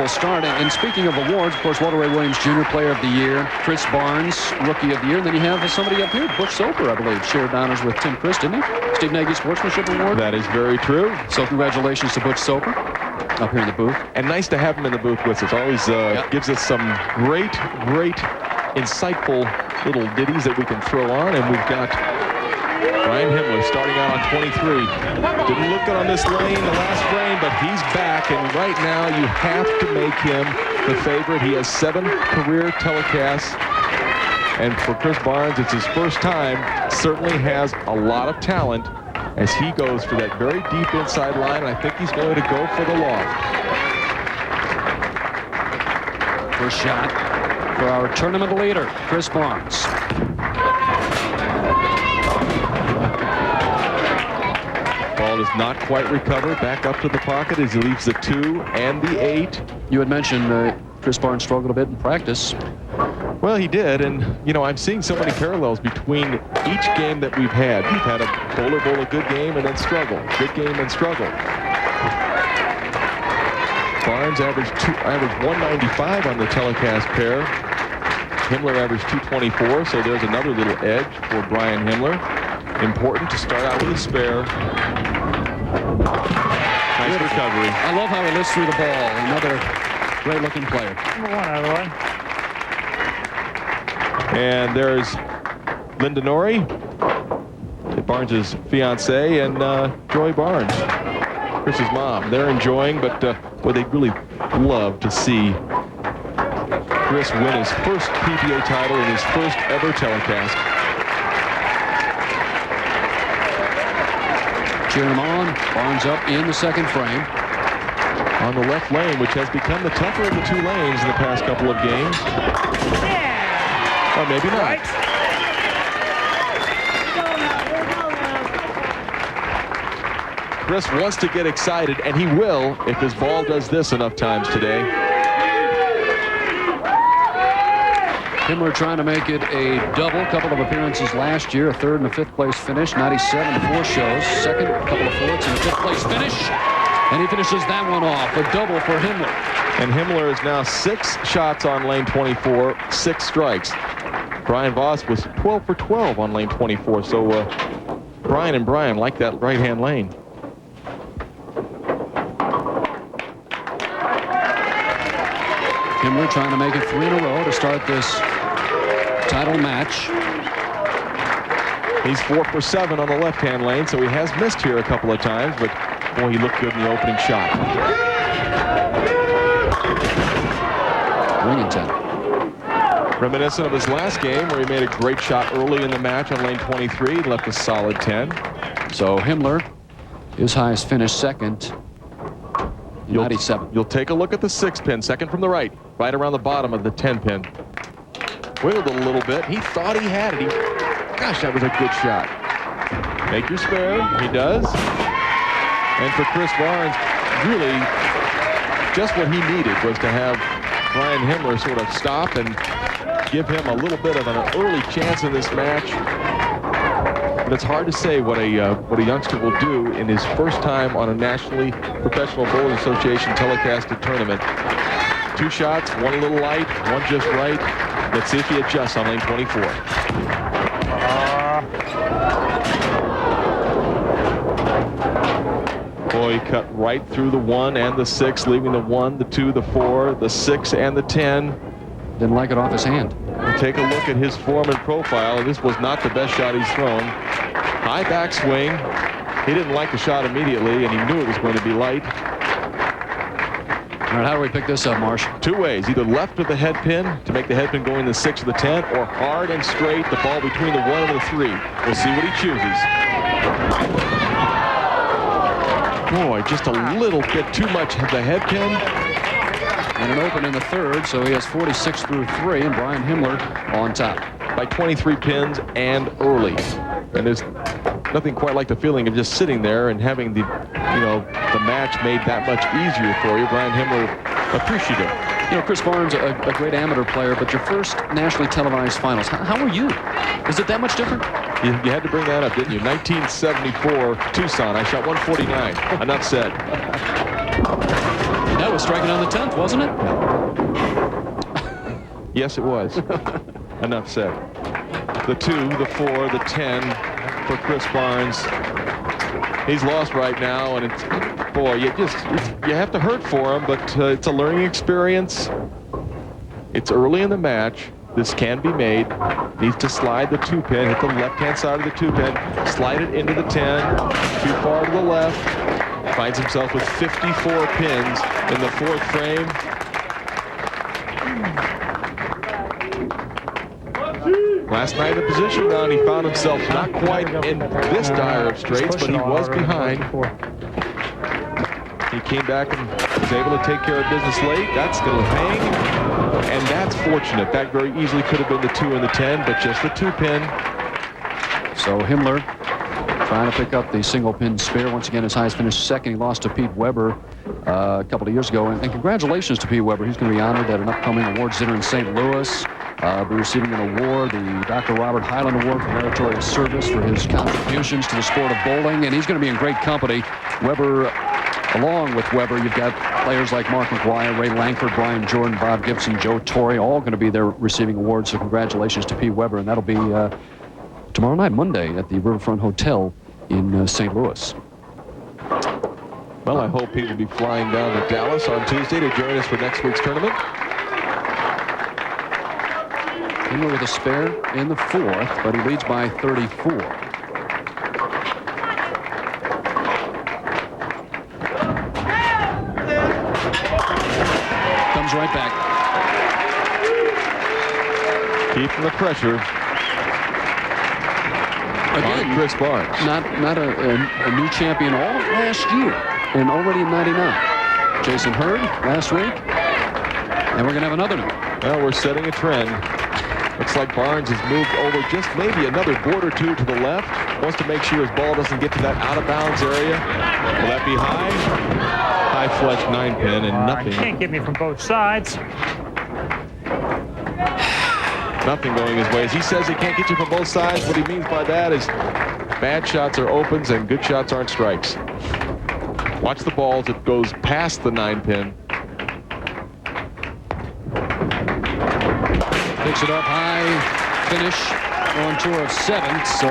start. And speaking of awards, of course, Walter Ray Williams Jr., Player of the Year, Chris Barnes, Rookie of the Year, and then you have somebody up here, Butch Soper, I believe, shared honors with Tim Chris, didn't he? Steve Nagy Sportsmanship Award. That is very true. So congratulations to Butch Soper up here in the booth. And nice to have him in the booth with us. Always gives us some great, insightful little ditties that we can throw on. And we've got Brian-Himmler starting out on 23. Didn't look good on this lane the last frame, but he's back. And right now you have to make him the favorite. He has 7 career telecasts. And for Chris Barnes, it's his first time. Certainly has a lot of talent as he goes for that very deep inside line. I think he's going to go for the loft. First shot for our tournament leader, Chris Barnes. Ball does not quite recover. Back up to the pocket as he leaves the 2 and the 8. You had mentioned Chris Barnes struggled a bit in practice. Well, he did, and you know, I'm seeing so many parallels between each game that we've had. We've had a bowler bowl a good game and then struggle, good game and struggle. Barnes averaged 195 on the telecast pair. Himmler averaged 224, so there's another little edge for Brian-Himmler. Important to start out with a spare. Nice recovery. I love how he lifts through the ball. Another great-looking player. Number 1 out of the way. And there's Linda Norrie, Barnes' fiance, and Joy Barnes, Chris's mom. They're enjoying, but boy, they'd really love to see Chris win his first PBA title in his first ever telecast. Cheering him on. Barnes up in the second frame. On the left lane, which has become the tougher of the 2 lanes in the past couple of games. Or maybe not. Right. Chris wants to get excited, and he will if his ball does this enough times today. Himmler trying to make it a double. Couple of appearances last year, a 3rd and a 5th place finish, 97 4 shows. Second, a couple of 4ths and a 5th place finish. And he finishes that one off, a double for Himmler. And Himmler is now 6 shots on lane 24, 6 strikes. Brian Voss was 12 for 12 on lane 24, so Brian and Brian like that right-hand lane. Himmler trying to make it 3 in a row to start this title match. He's 4 for 7 on the left-hand lane, so he has missed here a couple of times, but boy, he looked good in the opening shot. Ring and 10. Reminiscent of his last game where he made a great shot early in the match on lane 23 and left a solid 10. So Himmler, his highest finish, second, 97. You'll take a look at the 6 pin, second from the right around the bottom of the 10 pin. Wiggled it a little bit. He thought he had it. Gosh, that was a good shot. Make your spare. He does. And for Chris Barnes, really, just what he needed was to have Brian-Himmler sort of stop and give him a little bit of an early chance in this match. But it's hard to say what a youngster will do in his first time on a nationally professional bowling association telecasted tournament. 2 shots, one a little light, one just right. Let's see if he adjusts on lane 24. Boy, he cut right through the 1 and the 6, leaving the 1, the 2, the 4, the 6, and the 10. Didn't like it off his hand. We'll take a look at his form and profile. This was not the best shot he's thrown. High backswing. He didn't like the shot immediately, and he knew it was going to be light. All right, how do we pick this up, Marsh? 2 ways, either left of the head pin to make the head pin go in the 6 or the 10, or hard and straight, the ball between the 1 and the 3. We'll see what he chooses. Boy, just a little bit too much of the head pin. And an open in the 3rd, so he has 46 through 3, and Brian-Himmler on top. By 23 pins and early. And there's nothing quite like the feeling of just sitting there and having the match made that much easier for you. Brian-Himmler appreciative. You know, Chris Barnes, a great amateur player, but your first nationally televised finals. How were you? Is it that much different? You had to bring that up, didn't you? 1974 Tucson. I shot 149. Enough said. That was striking on the 10th, wasn't it? Yes, it was. Enough said. The 2, the 4, the 10 for Chris Barnes. He's lost right now, and it's, boy, you have to hurt for him, but it's a learning experience. It's early in the match. This can be made. Needs to slide the 2-pin, hit the left-hand side of the 2-pin, slide it into the 10, too far to the left. Finds himself with 54 pins in the 4th frame. Last night in the position round, he found himself not quite in this dire of straits, but he was behind. He came back and was able to take care of business late. That's going to hang, and that's fortunate. That very easily could have been the 2 and the 10, but just the 2-pin. So Himmler trying to pick up the single pin spare. Once again, his highest finished second. He lost to Pete Weber a couple of years ago. And congratulations to Pete Weber. He's going to be honored at an upcoming awards dinner in St. Louis. Be receiving an award, the Dr. Robert Highland Award for Meritorious Service for his contributions to the sport of bowling. And he's going to be in great company. Weber, along with Weber, you've got players like Mark McGuire, Ray Langford, Brian Jordan, Bob Gibson, Joe Torre, all going to be there receiving awards. So congratulations to Pete Weber. And that'll be tomorrow night, Monday, at the Riverfront Hotel in St. Louis. Well, I hope he will be flying down to Dallas on Tuesday to join us for next week's tournament. Himmler with a spare in the 4th, but he leads by 34. Comes right back. Keeping the pressure. Again, Chris Barnes. Not a new champion all of last year, and already in 99. Jason Hurd last week, and we're going to have another one. Well, we're setting a trend. Looks like Barnes has moved over just maybe another board or two to the left. Wants to make sure his ball doesn't get to that out-of-bounds area. Will that be high? High-flush 9-pin and nothing. Can't get me from both sides. Nothing going his way. As he says he can't get you from both sides, what he means by that is bad shots are opens and good shots aren't strikes. Watch the ball as it goes past the 9-pin. Picks it up high, finish on tour of 7th, so